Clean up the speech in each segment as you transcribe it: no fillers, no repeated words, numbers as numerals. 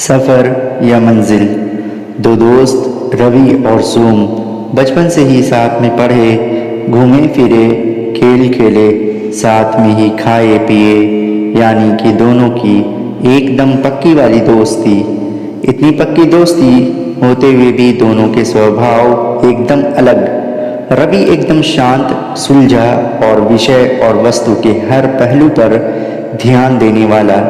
सफ़र या मंजिल। दो दोस्त रवि और सोम बचपन से ही साथ में पढ़े, घूमे फिरे, खेल खेले, साथ में ही खाए पिए, यानी कि दोनों की एकदम पक्की वाली दोस्ती। इतनी पक्की दोस्ती होते हुए भी दोनों के स्वभाव एकदम अलग। रवि एकदम शांत, सुलझा और विषय और वस्तु के हर पहलू पर ध्यान देने वाला।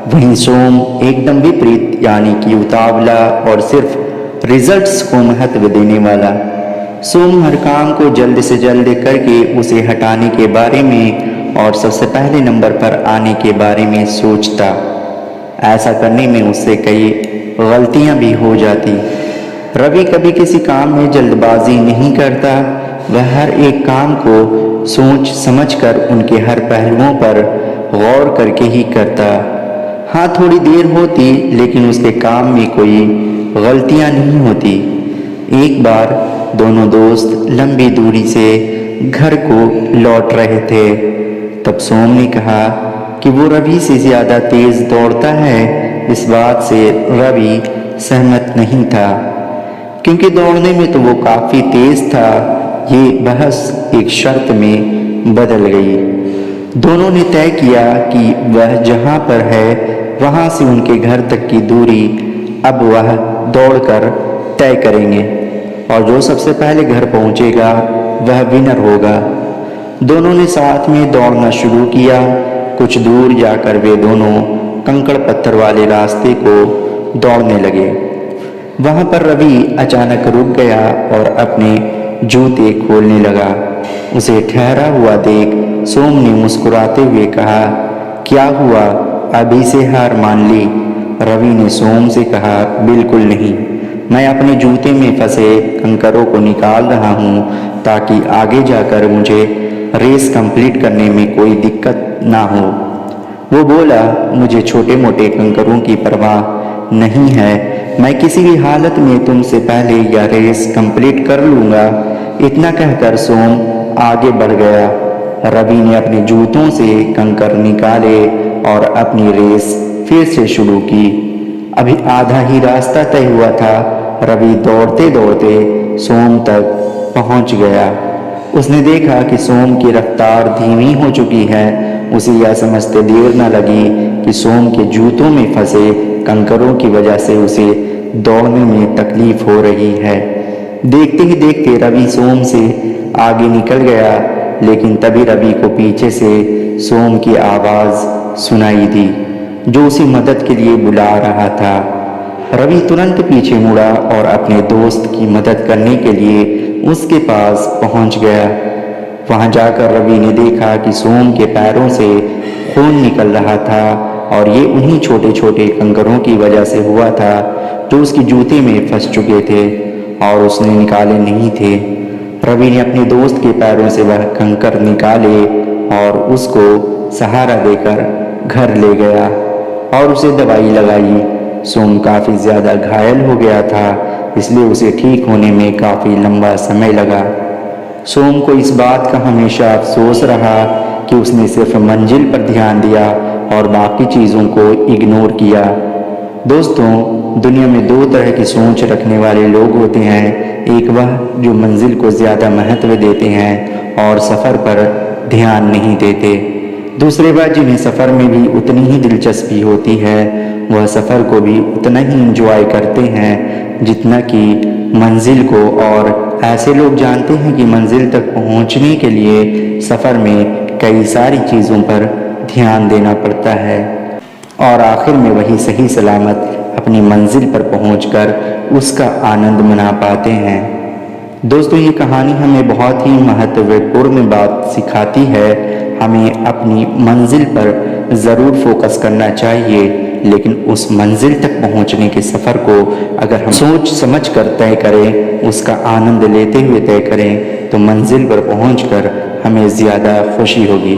वहीं सोम एकदम विपरीत, यानी कि उतावला और सिर्फ रिजल्ट्स को महत्व देने वाला। सोम हर काम को जल्द से जल्द करके उसे हटाने के बारे में और सबसे पहले नंबर पर आने के बारे में सोचता। ऐसा करने में उससे कई गलतियां भी हो जाती। रवि कभी किसी काम में जल्दबाजी नहीं करता। वह हर एक काम को सोच समझकर उनके हर पहलुओं पर गौर करके ही करता। हाँ, थोड़ी देर होती, लेकिन उसके काम में कोई गलतियां नहीं होती। एक बार दोनों दोस्त लंबी दूरी से घर को लौट रहे थे। तब सोम ने कहा कि वो रवि से ज़्यादा तेज दौड़ता है। इस बात से रवि सहमत नहीं था, क्योंकि दौड़ने में तो वो काफ़ी तेज था। ये बहस एक शर्त में बदल गई। दोनों ने तय किया कि वह जहाँ पर है वहाँ से उनके घर तक की दूरी अब वह दौड़कर तय करेंगे, और जो सबसे पहले घर पहुँचेगा वह विनर होगा। दोनों ने साथ में दौड़ना शुरू किया। कुछ दूर जाकर वे दोनों कंकड़ पत्थर वाले रास्ते को दौड़ने लगे। वहाँ पर रवि अचानक रुक गया और अपने जूते खोलने लगा। उसे ठहरा हुआ देख सोम ने मुस्कुराते हुए कहा, क्या हुआ, अभी से हार मान ली? रवि ने सोम से कहा, बिल्कुल नहीं, मैं अपने जूते में फंसे कंकरों को निकाल रहा हूँ ताकि आगे जाकर मुझे रेस कंप्लीट करने में कोई दिक्कत ना हो। वो बोला, मुझे छोटे मोटे कंकरों की परवाह नहीं है, मैं किसी भी हालत में तुमसे पहले यह रेस कंप्लीट कर लूँगा। इतना कहकर सोम आगे बढ़ गया। रवि ने अपने जूतों से कंकर निकाले और अपनी रेस फिर से शुरू की। अभी आधा ही रास्ता तय हुआ था। रवि दौड़ते दौड़ते सोम तक पहुंच गया। उसने देखा कि सोम की रफ्तार धीमी हो चुकी है। उसे यह समझते देर न लगी कि सोम के जूतों में फंसे कंकरों की वजह से उसे दौड़ने में तकलीफ हो रही है। देखते ही देखते रवि सोम से आगे निकल गया, लेकिन तभी रवि को पीछे से सोम की आवाज़ सुनाई दी, जो उसे मदद के लिए बुला रहा था। रवि तुरंत पीछे मुड़ा और अपने दोस्त की मदद करने के लिए उसके पास पहुंच गया। वहां जाकर रवि ने देखा कि सोम के पैरों से खून निकल रहा था, और ये उन्हीं छोटे छोटे कंकरों की वजह से हुआ था जो उसके जूते में फंस चुके थे और उसने निकाले नहीं थे। रवि ने अपने दोस्त के पैरों से वह कंकर निकाले और उसको सहारा देकर घर ले गया और उसे दवाई लगाई। सोम काफ़ी ज़्यादा घायल हो गया था, इसलिए उसे ठीक होने में काफ़ी लंबा समय लगा। सोम को इस बात का हमेशा अफसोस रहा कि उसने सिर्फ मंजिल पर ध्यान दिया और बाकी चीज़ों को इग्नोर किया। दोस्तों, दुनिया में दो तरह की सोच रखने वाले लोग होते हैं। एक वह जो मंजिल को ज़्यादा महत्व देते हैं और सफ़र पर ध्यान नहीं देते। दूसरे वह जिन्हें सफ़र में भी उतनी ही दिलचस्पी होती है, वह सफ़र को भी उतना ही एंजॉय करते हैं जितना कि मंजिल को। और ऐसे लोग जानते हैं कि मंजिल तक पहुंचने के लिए सफ़र में कई सारी चीज़ों पर ध्यान देना पड़ता है, और आखिर में वही सही सलामत अपनी मंजिल पर पहुंचकर उसका आनंद मना पाते हैं। दोस्तों, ये कहानी हमें बहुत ही महत्वपूर्ण बात सिखाती है। हमें अपनी मंजिल पर ज़रूर फोकस करना चाहिए, लेकिन उस मंजिल तक पहुंचने के सफ़र को अगर हम सोच समझ कर तय करें, उसका आनंद लेते हुए तय करें, तो मंजिल पर पहुंचकर हमें ज़्यादा खुशी होगी।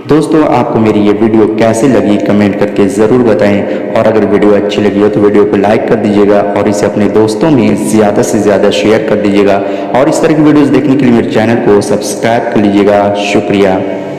दोस्तों, आपको मेरी ये वीडियो कैसे लगी कमेंट करके ज़रूर बताएं, और अगर वीडियो अच्छी लगी हो तो वीडियो को लाइक कर दीजिएगा और इसे अपने दोस्तों में ज़्यादा से ज़्यादा शेयर कर दीजिएगा, और इस तरह की वीडियोस देखने के लिए मेरे चैनल को सब्सक्राइब कर लीजिएगा। शुक्रिया।